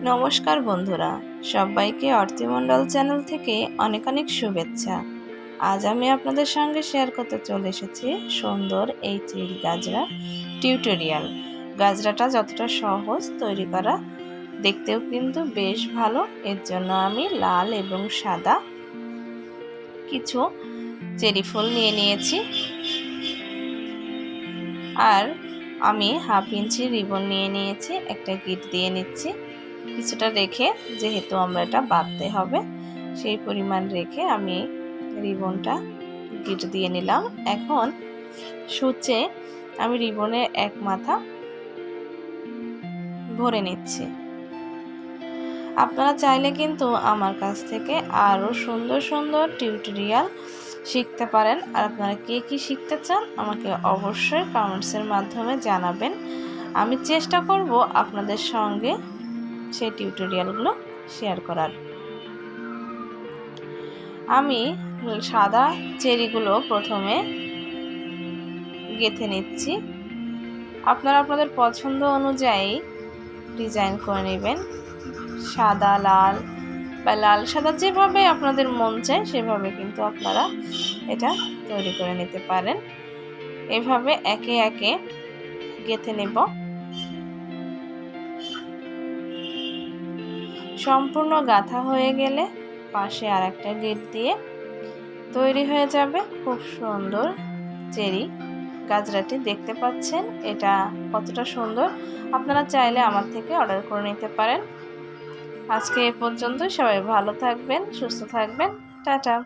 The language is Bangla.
নমস্কার বন্ধুরা, সবাইকে অর্থমণ্ডল চ্যানেল থেকে অনেক অনেক শুভেচ্ছা। আজ আমি আপনাদের সঙ্গে শেয়ার করতে চলে এসেছি সুন্দর এই চেরি গাজরা টিউটোরিয়াল। গাজরাটা যতটা সহজ তৈরি করা, দেখতেও কিন্তু বেশ ভালো। এর জন্য আমি লাল এবং সাদা কিছু চেরি ফুল নিয়ে নিয়েছি, আর আমি 1/2 ইঞ্চি রিবন নিয়ে নিয়েছি। একটা গিট দিয়ে নিচ্ছি, কিছুটা রেখে, যেহেতু আমরা এটা বাঁধতে হবে সেই পরিমাণ রেখে আমি রিবনটা গিট দিয়ে নিলাম। এখন সূচে আমি রিবনের এক মাথা ভরে নিচ্ছি। আপনারা চাইলে কিন্তু আমার কাছ থেকে আরও সুন্দর সুন্দর টিউটোরিয়াল শিখতে পারেন। আর আপনারা কে কী শিখতে চান আমাকে অবশ্যই কমেন্টসের মাধ্যমে জানাবেন। আমি চেষ্টা করব আপনাদের সঙ্গে সেই টিউটোরিয়ালগুলো শেয়ার করার। আমি সাদা চেরিগুলো প্রথমে গেঁথে নিচ্ছি। আপনারা আপনাদের পছন্দ অনুযায়ী ডিজাইন করে নেবেন, সাদা লাল বা লাল সাদা যেভাবে আপনাদের মন চায় সেভাবে কিন্তু আপনারা এটা তৈরি করে নিতে পারেন। এভাবে একে একে গেঁথে নেব। সম্পূর্ণ গাঁথা হয়ে গেলে পাশে আর একটা গিট দিয়ে তৈরি হয়ে যাবে খুব সুন্দর চেরি গাজরাটি। দেখতে পাচ্ছেন এটা কতটা সুন্দর। আপনারা চাইলে আমার থেকে অর্ডার করে নিতে পারেন। আজকে এ পর্যন্ত। সবাই ভালো থাকবেন, সুস্থ থাকবেন। টাটা।